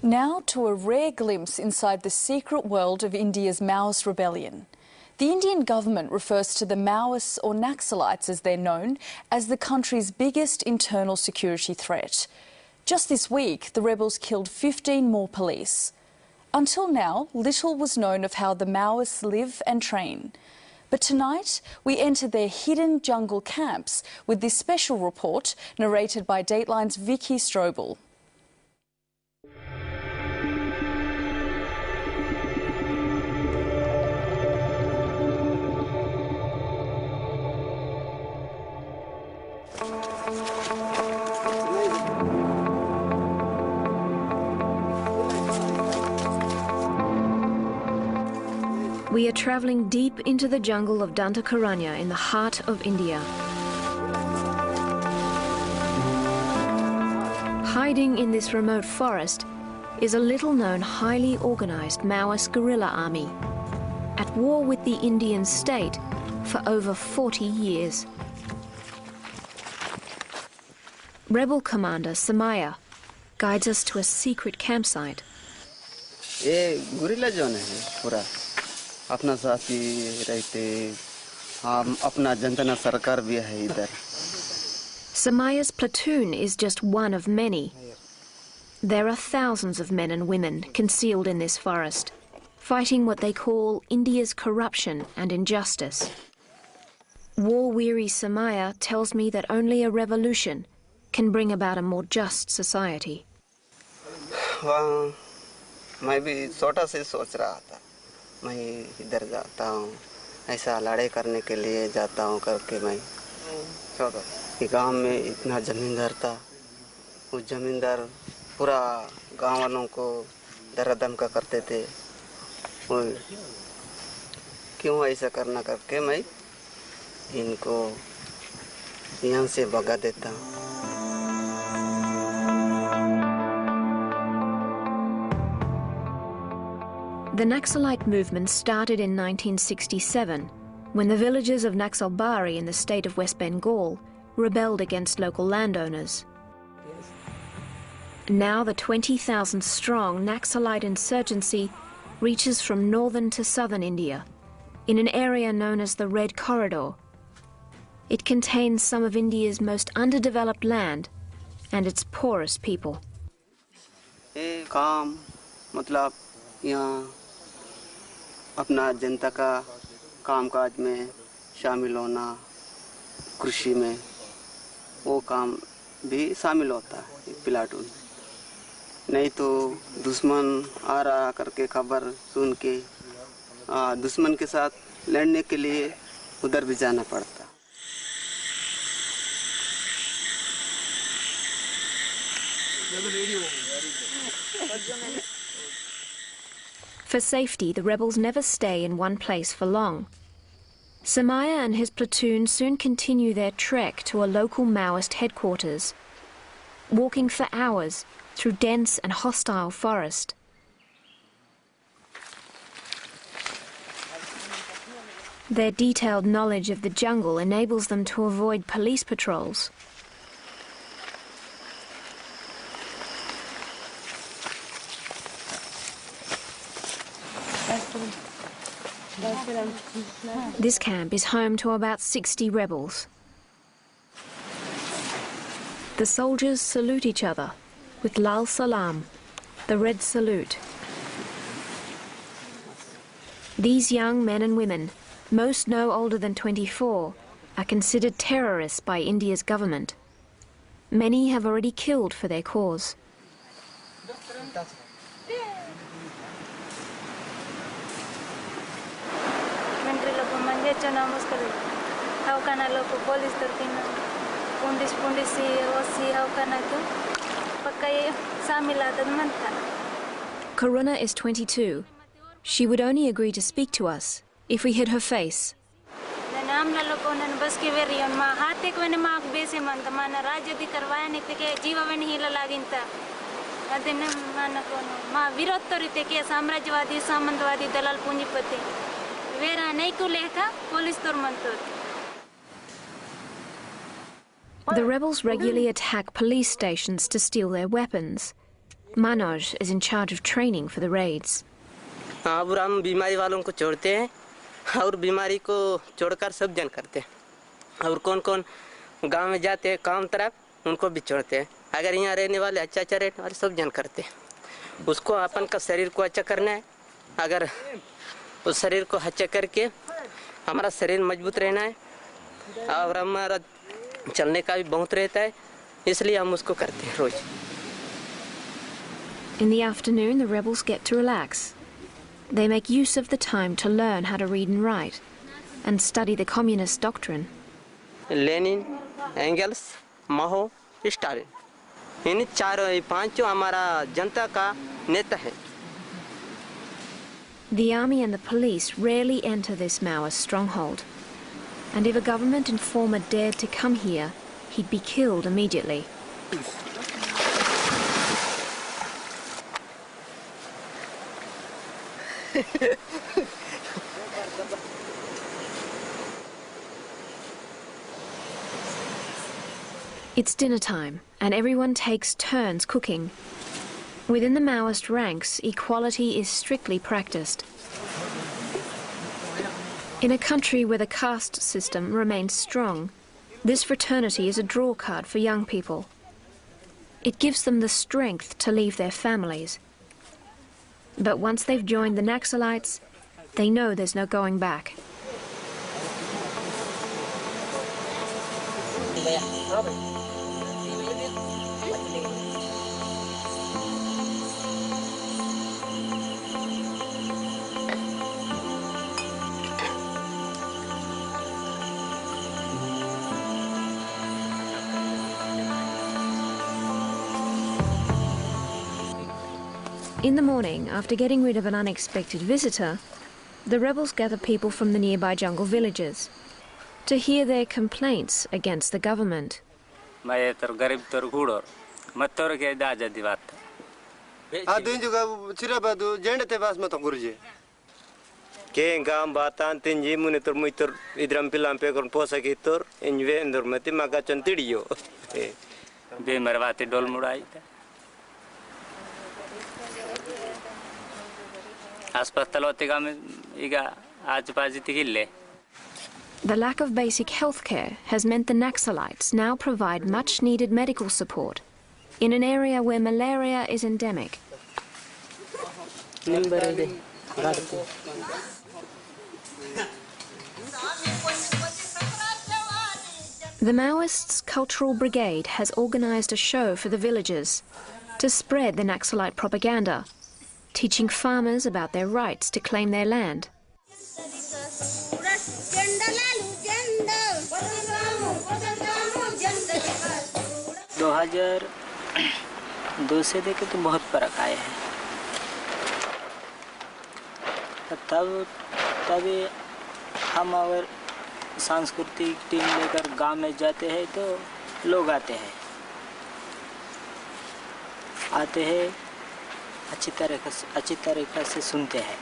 Now to a rare glimpse inside the secret world of India's Maoist rebellion. The Indian government refers to the Maoists, or Naxalites as they're known, as the country's biggest internal security threat. Just this week, the rebels killed 15 more police. Until now, little was known of how the Maoists live and train. But tonight, we enter their hidden jungle camps with this special report narrated by Dateline's Vicky Strobel. We are travelling deep into the jungle of Dantakaranya in the heart of India. Hiding in this remote forest is a little-known, highly organised Maoist guerrilla army, at war with the Indian state for over 40 years. Rebel commander Samaya guides us to a secret campsite. Guerrilla zone है पूरा अपना साथी रहते हम अपना जनता सरकार भी है इधर. Samaya's platoon is just one of many. There are thousands of men and women concealed in this forest, fighting what they call India's corruption and injustice. War-weary Samaya tells me that only a revolution can bring about a more just society. मैं भी छोटा से सोच रहा था मैं इधर जाता हूँ ऐसा लड़ाई करने के लिए जाता हूँ करके मैं छोटा गांव में इतना जमींदार था वो जमींदार पूरा गांव वालों को दरदम का करते थे और क्यों ऐसा करना करके मैं इनको यहाँ से भगा देता हूँ. The Naxalite movement started in 1967 when the villagers of Naxalbari in the state of West Bengal rebelled against local landowners. Now the 20,000-strong Naxalite insurgency reaches from northern to southern India in an area known as the Red Corridor. It contains some of India's most underdeveloped land and its poorest people. काम मतलब यहाँ अपना जनता का कामकाज में शामिल होना कृषि में वो काम भी शामिल होता है प्लाटून नहीं तो दुश्मन आ रहा करके खबर सुन के दुश्मन के साथ लड़ने के लिए उधर भी जाना पड़ता. For safety, the rebels never stay in one place for long. Samaya and his platoon soon continue their trek to a local Maoist headquarters, walking for hours through dense and hostile forest. Their detailed knowledge of the jungle enables them to avoid police patrols. This camp is home to about 60 rebels. The soldiers salute each other with Lal Salam, the red salute. These young men and women, most no older than 24, are considered terrorists by India's government. Many have already killed for their cause. Karuna is 22. She would only agree to speak to us if we hid her face. The rebels regularly attack police stations to steal their weapons. Manoj is in charge of training for the raids. अब हम बीमारी वालों को छोड़ते हैं और बीमारी को छोड़कर सब जन करते हैं और कौन-कौन गांव में जाते हैं काम तरफ उनको भी छोड़ते हैं अगर यहाँ रहने वाले अच्छा रहने वाले सब जन करते हैं उसको अपन का शरीर को अच्छा करना है अगर उस शरीर को अच्छा करके हमारा शरीर मजबूत रहना है और हमारा चलने का भी बहुत रहता है इसलिए हम उसको करते हैं रोज. In the afternoon, the rebels get to relax. They make use of the time to learn how to read and write and study the communist doctrine. Lenin, Engels, Mao, Stalin. इन चारों पांचों हमारा जनता का नेता है. The army and the police rarely enter this Maoist stronghold. And if a government informer dared to come here, he'd be killed immediately. It's dinner time, and everyone takes turns cooking. Within the Maoist ranks, equality is strictly practiced. In a country where the caste system remains strong, this fraternity is a draw card for young people. It gives them the strength to leave their families. But once they've joined the Naxalites, they know there's no going back. In the morning, after getting rid of an unexpected visitor, the rebels gather people from the nearby jungle villages to hear their complaints against the government. The lack of basic health care has meant the Naxalites now provide much-needed medical support in an area where malaria is endemic. The Maoists' cultural brigade has organized a show for the villagers to spread the Naxalite propaganda, teaching farmers about their rights to claim their land. से देखे तो बहुत फर्क आया है. तब हम अगर सांस्कृतिक टीम लेकर गांव में जाते हैं तो लोग आते हैं अच्छी तरीक़े से सुनते हैं.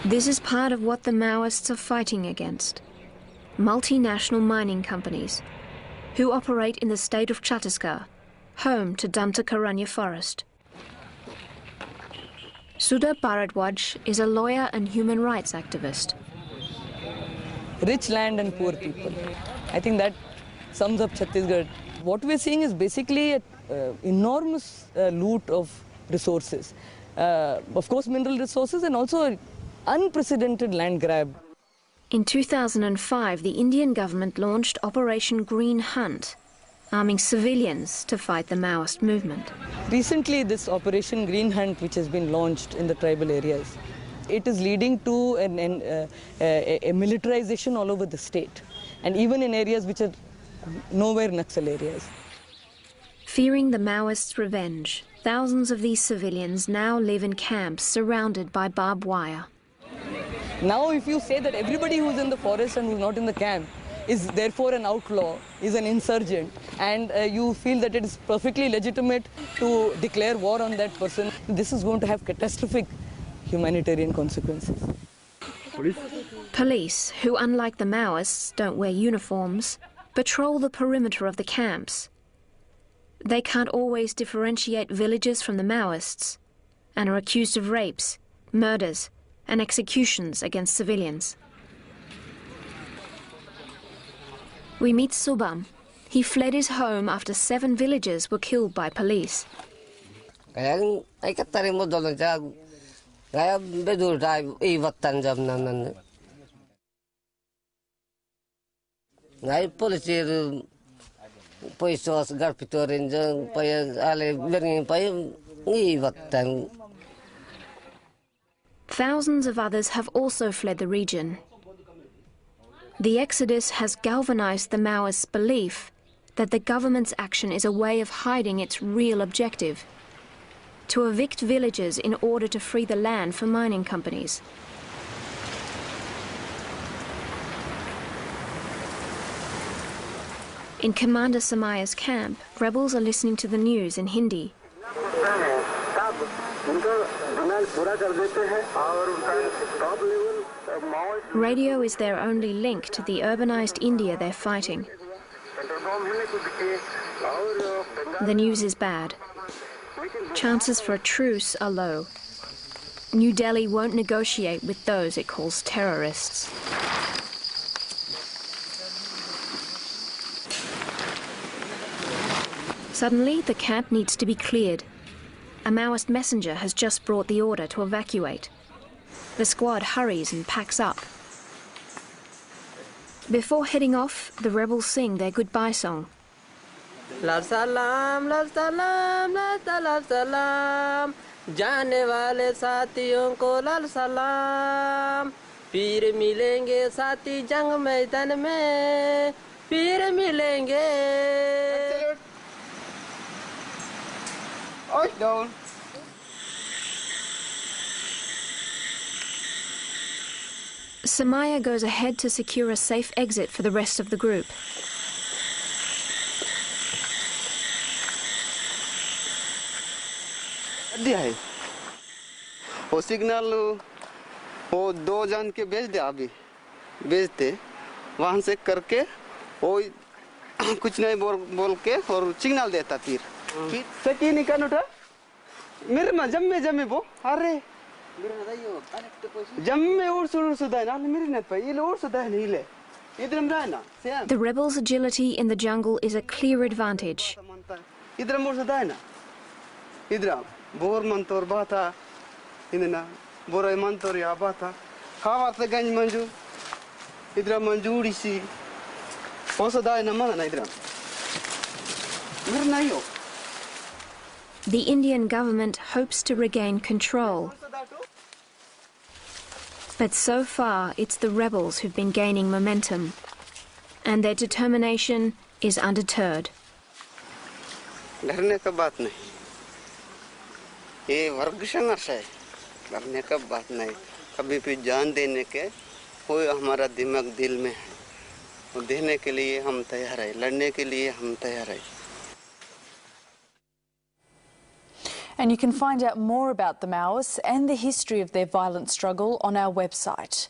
This is part of what the Maoists are fighting against. Multinational mining companies who operate in the state of Chhattisgarh, home to Dantakaranya forest. Sudha Bharadwaj is a lawyer and human rights activist. Rich land and poor people. I think that sums up Chhattisgarh. What we're seeing is basically an enormous loot of resources. Of course, mineral resources and also an unprecedented land grab. In 2005, the Indian government launched Operation Green Hunt, arming civilians to fight the Maoist movement. Recently, this Operation Green Hunt, which has been launched in the tribal areas, it is leading to a militarization all over the state, and even in areas which are nowhere Naxal areas. Fearing the Maoists' revenge, thousands of these civilians now live in camps surrounded by barbed wire. Now, if you say that everybody who's in the forest and who's not in the camp is therefore an outlaw, is an insurgent, and you feel that it is perfectly legitimate to declare war on that person, this is going to have catastrophic humanitarian consequences. Police, who unlike the Maoists don't wear uniforms, patrol the perimeter of the camps. They can't always differentiate villagers from the Maoists and are accused of rapes, murders, and executions against civilians. We meet Subham. He fled his home after 7 villagers were killed by police. Thousands of others have also fled the region. The exodus has galvanized the Maoists' belief that the government's action is a way of hiding its real objective: to evict villagers in order to free the land for mining companies. In Commander Samaya's camp, rebels are listening to the news in Hindi. Radio is their only link to the urbanized India they're fighting. The news is bad. Chances for a truce are low. New Delhi won't negotiate with those it calls terrorists. Suddenly, the camp needs to be cleared. A Maoist messenger has just brought the order to evacuate. The squad hurries and packs up. Before heading off, the rebels sing their goodbye song. Lal salam, lal salam, lal salam, जाने वाले साथियों को लल सलाम, फिर मिलेंगे साथी जंग मैदान में, फिर मिलेंगे. Down. Samaya goes ahead to secure a safe exit for the rest of the group. वो सिग्नल वो 2 जन के भेज दे, अभी भेजते वहां से करके वो कुछ नहीं बोल के और सिग्नल देता, फिर सकी निकाल उठा मेरे में जम्मे वो अरे जम्मे उड़ सुदा ना मेरे ने पे ये उड़ सुदा नहीं ले इधर में रहना. The rebels' agility in the jungle is a clear advantage. इधर उड़ सुदा है ना, इधर बोर मंतोर बाता इधर बोरे मंतोर या बाता खावा से गंज मंजू इधर मंजूरी सी वो सुदा है ना माना इधर मेरे नहीं हो. The Indian government hopes to regain control. But so far, it's the rebels who've been gaining momentum, and their determination is undeterred. डरने का बात नहीं, ये वर्ग संघर्ष है, डरने का बात नहीं. कभी भी जान देने के कोई हमारा दिमाग दिल में है, वो देने के लिए हम तैयार हैं, लड़ने के लिए हम तैयार हैं. And you can find out more about the Maoists and the history of their violent struggle on our website.